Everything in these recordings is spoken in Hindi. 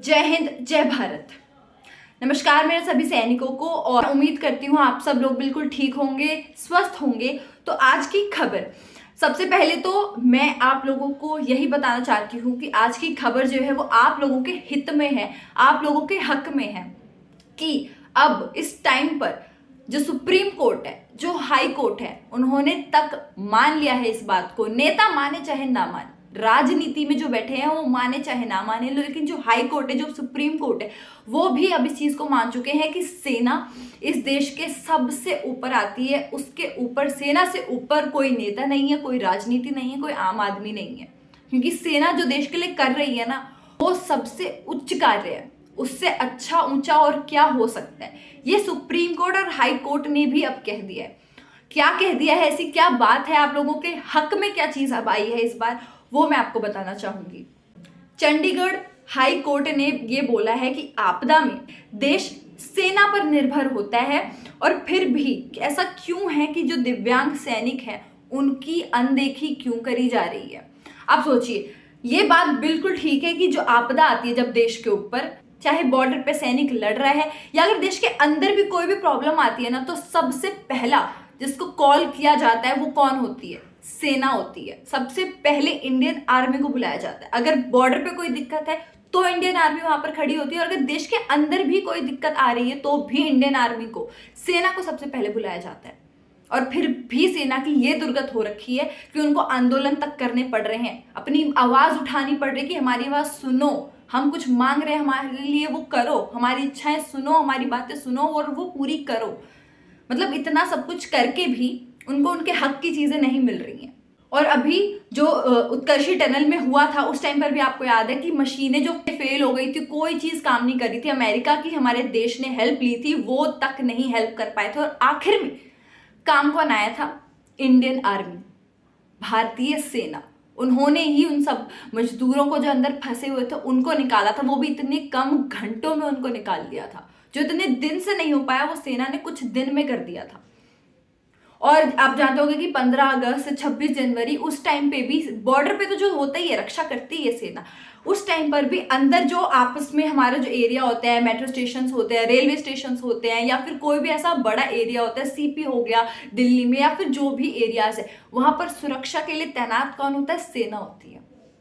जय हिंद, जय भारत। नमस्कार मेरे सभी सैनिकों को, और उम्मीद करती हूँ आप सब लोग बिल्कुल ठीक होंगे, स्वस्थ होंगे। तो आज की खबर, सबसे पहले तो मैं आप लोगों को यही बताना चाहती हूँ कि आज की खबर जो है वो आप लोगों के हित में है, आप लोगों के हक में है कि अब इस टाइम पर जो सुप्रीम कोर्ट है, जो हाई कोर्ट है, उन्होंने तक मान लिया है इस बात को। नेता माने चाहे ना माने, राजनीति में जो बैठे हैं वो माने चाहे ना माने, लेकिन जो हाई कोर्ट है, जो सुप्रीम कोर्ट है, वो भी अब इस चीज को मान चुके हैं कि सेना इस देश के सबसे ऊपर आती है। उसके ऊपर, सेना से ऊपर कोई नेता नहीं है, कोई राजनीति नहीं है, कोई आम आदमी नहीं है। क्योंकि सेना जो देश के लिए कर रही है ना, वो सबसे उच्च कार्य है। उससे अच्छा ऊंचा और क्या हो सकता है। ये सुप्रीम कोर्ट और हाई कोर्ट ने भी अब कह दिया है। क्या कह दिया है, ऐसी क्या बात है, आप लोगों के हक में क्या चीज अब आई है इस बार, वो मैं आपको बताना चाहूंगी। चंडीगढ़ हाई कोर्ट ने ये बोला है कि आपदा में देश सेना पर निर्भर होता है, और फिर भी ऐसा क्यों है कि जो दिव्यांग सैनिक हैं उनकी अनदेखी क्यों करी जा रही है। आप सोचिए, ये बात बिल्कुल ठीक है कि जो आपदा आती है जब देश के ऊपर, चाहे बॉर्डर पे सैनिक लड़ रहा है या अगर देश के अंदर भी कोई भी प्रॉब्लम आती है ना, तो सबसे पहला जिसको कॉल किया जाता है वो कौन होती है? सेना होती है। सबसे पहले इंडियन आर्मी को बुलाया जाता है। अगर बॉर्डर पे कोई दिक्कत है तो इंडियन आर्मी वहां पर खड़ी होती है, और अगर देश के अंदर भी कोई दिक्कत आ रही है तो भी इंडियन आर्मी को, सेना को सबसे पहले बुलाया जाता है। और फिर भी सेना की ये दुर्गत हो रखी है कि उनको आंदोलन तक करने पड़ रहे हैं, अपनी आवाज उठानी पड़ रही है कि हमारी आवाज सुनो, हम कुछ मांग रहे हैं हमारे लिए, वो करो, हमारी इच्छाएं सुनो, हमारी बातें सुनो और वो पूरी करो। मतलब इतना सब कुछ करके भी उनको उनके हक की चीजें नहीं मिल रही हैं। और अभी जो उत्कर्षी टनल में हुआ था, उस टाइम पर भी आपको याद है कि मशीनें जो फेल हो गई थी, कोई चीज काम नहीं कर रही थी। अमेरिका की हमारे देश ने हेल्प ली थी, वो तक नहीं हेल्प कर पाए थे, और आखिर में काम कौन आया था? इंडियन आर्मी, भारतीय सेना। उन्होंने ही उन सब मजदूरों को जो अंदर फंसे हुए थे उनको निकाला था, वो भी इतने कम घंटों में उनको निकाल दिया था। जो इतने दिन से नहीं हो पाया वो सेना ने कुछ दिन में कर दिया था। और आप जानते होंगे कि 15 अगस्त से 26 जनवरी, उस टाइम पे भी बॉर्डर पे तो जो होता ही है, रक्षा करती है सेना, उस टाइम पर भी अंदर जो आपस में हमारा जो एरिया होता है, मेट्रो स्टेशन होते हैं, रेलवे स्टेशन होते हैं, या फिर कोई भी ऐसा बड़ा एरिया होता है, सीपी हो गया दिल्ली में, या फिर जो भी एरियाज है, वहां पर सुरक्षा के लिए तैनात कौन होता है? सेना होती है।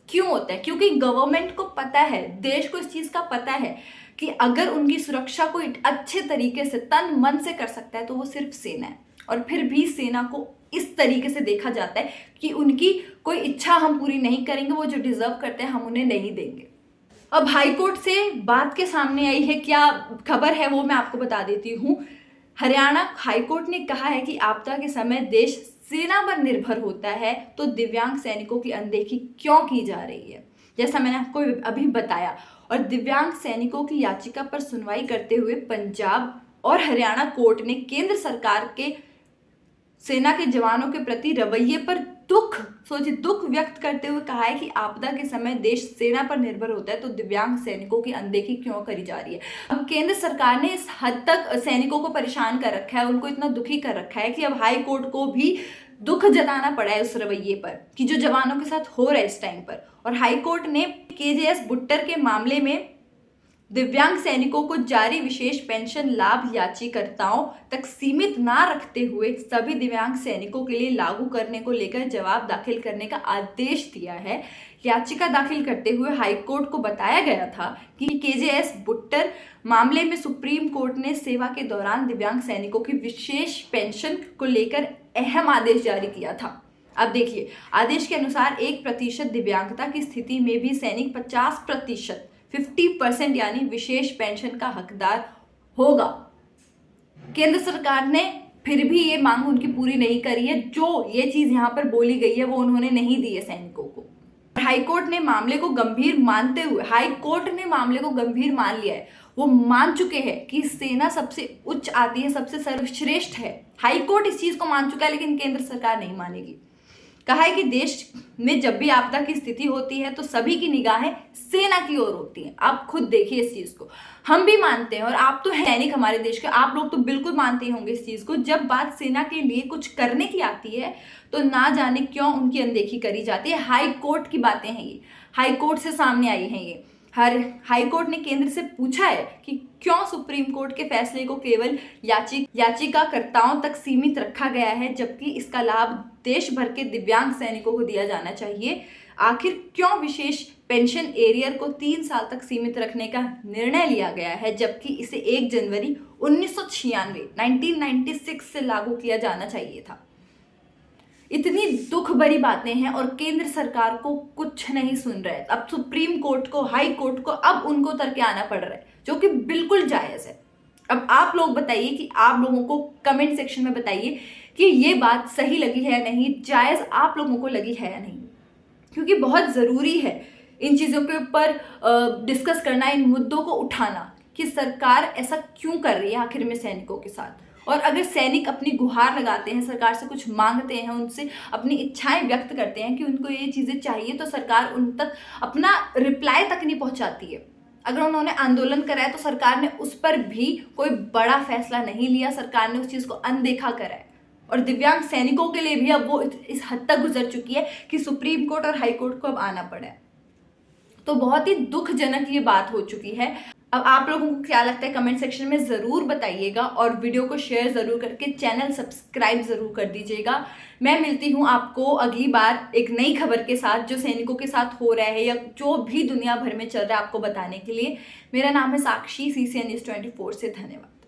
क्यों होता है? क्योंकि गवर्नमेंट को पता है, देश को इस चीज का पता है कि अगर उनकी सुरक्षा को अच्छे तरीके से तन मन से कर सकता है तो वो सिर्फ सेना है। और फिर भी सेना को इस तरीके से देखा जाता है कि उनकी कोई इच्छा हम पूरी नहीं करेंगे, वो जो डिजर्व करते हैं हम उन्हें नहीं देंगे। अब हाई कोर्ट से बात के सामने आई है, क्या खबर है वो मैं आपको बता देती हूँ। हरियाणा हाई कोर्ट ने कहा है कि आपदा के समय देश सेना पर निर्भर होता है, तो दिव्यांग सैनिकों की अनदेखी क्यों की जा रही है, जैसा मैंने आपको अभी बताया। और दिव्यांग सैनिकों की याचिका पर सुनवाई करते हुए पंजाब और हरियाणा कोर्ट ने केंद्र सरकार के सेना के जवानों के प्रति रवैये पर दुख व्यक्त करते हुए कहा है कि आपदा के समय देश सेना पर निर्भर होता है, तो दिव्यांग सैनिकों की अनदेखी क्यों करी जा रही है। अब केंद्र सरकार ने इस हद तक सैनिकों को परेशान कर रखा है, उनको इतना दुखी कर रखा है कि अब हाई कोर्ट को भी दुख जताना पड़ा है उस रवैये पर कि जो जवानों के साथ हो रहा है इस टाइम पर। और हाई कोर्ट ने केजेएस बुट्टर के मामले में दिव्यांग सैनिकों को जारी विशेष पेंशन लाभ याचिकाकर्ताओं तक सीमित ना रखते हुए सभी दिव्यांग सैनिकों के लिए लागू करने को लेकर जवाब दाखिल करने का आदेश दिया है। याचिका दाखिल करते हुए हाईकोर्ट को बताया गया था कि केजेएस बुट्टर मामले में सुप्रीम कोर्ट ने सेवा के दौरान दिव्यांग सैनिकों की विशेष पेंशन को लेकर अहम आदेश जारी किया था। अब देखिए, आदेश के अनुसार 1% दिव्यांगता की स्थिति में भी सैनिक 50% यानी विशेष पेंशन का हकदार होगा। केंद्र सरकार ने फिर भी ये मांग उनकी पूरी नहीं करी है। जो ये चीज यहाँ पर बोली गई है वो उन्होंने नहीं दी है सैनिकों को। हाईकोर्ट ने मामले को गंभीर मानते हुए, हाईकोर्ट ने मामले को गंभीर मान लिया है। वो मान चुके हैं कि सेना सबसे उच्च आती है, सबसे सर्वश्रेष्ठ है। हाईकोर्ट इस चीज को मान चुका है, लेकिन केंद्र सरकार नहीं मानेगी। कहा है कि देश में जब भी आपदा की स्थिति होती है तो सभी की निगाहें सेना की ओर होती हैं। आप खुद देखिए इस चीज को, हम भी मानते हैं, और आप तो सैनिक हमारे देश के, आप लोग तो बिल्कुल मानते ही होंगे इस चीज को। जब बात सेना के लिए कुछ करने की आती है तो ना जाने क्यों उनकी अनदेखी करी जाती है। हाई कोर्ट की बातें हैं ये, हाई कोर्ट से सामने आई हैं ये। हर हाई कोर्ट ने केंद्र से पूछा है कि क्यों सुप्रीम कोर्ट के फैसले को केवल याचिकाकर्ताओं तक सीमित रखा गया है, जबकि इसका लाभ देश भर के दिव्यांग सैनिकों को दिया जाना चाहिए। आखिर क्यों विशेष पेंशन एरियर को 3 साल तक सीमित रखने का निर्णय लिया गया है, जबकि इसे 1 जनवरी 1996 से लागू किया जाना चाहिए था। इतनी दुख भरी बातें हैं और केंद्र सरकार को कुछ नहीं सुन रहा है। अब सुप्रीम कोर्ट को, हाई कोर्ट को अब उनको उतर के आना पड़ रहा है, जो कि बिल्कुल जायज़ है। अब आप लोग बताइए कि आप लोगों को कमेंट सेक्शन में बताइए कि ये बात सही लगी है या नहीं, जायज़ आप लोगों को लगी है या नहीं, क्योंकि बहुत ज़रूरी है इन चीज़ों के ऊपर डिस्कस करना, इन मुद्दों को उठाना कि सरकार ऐसा क्यों कर रही है आखिर में सैनिकों के साथ। और अगर सैनिक अपनी गुहार लगाते हैं, सरकार से कुछ मांगते हैं, उनसे अपनी इच्छाएं व्यक्त करते हैं कि उनको ये चीज़ें चाहिए, तो सरकार उन तक अपना रिप्लाई तक नहीं पहुंचाती है। अगर उन्होंने आंदोलन करा है तो सरकार ने उस पर भी कोई बड़ा फैसला नहीं लिया, सरकार ने उस चीज़ को अनदेखा करा है। और दिव्यांग सैनिकों के लिए भी अब वो इस हद तक गुजर चुकी है कि सुप्रीम कोर्ट और हाई कोर्ट को अब आना पड़ा है। तो बहुत ही दुखजनक ये बात हो चुकी है। अब आप लोगों को क्या लगता है कमेंट सेक्शन में ज़रूर बताइएगा और वीडियो को शेयर ज़रूर करके चैनल सब्सक्राइब ज़रूर कर दीजिएगा। मैं मिलती हूँ आपको अगली बार एक नई खबर के साथ, जो सैनिकों के साथ हो रहा है या जो भी दुनिया भर में चल रहा है आपको बताने के लिए। मेरा नाम है साक्षी, CCN News 24 से। धन्यवाद।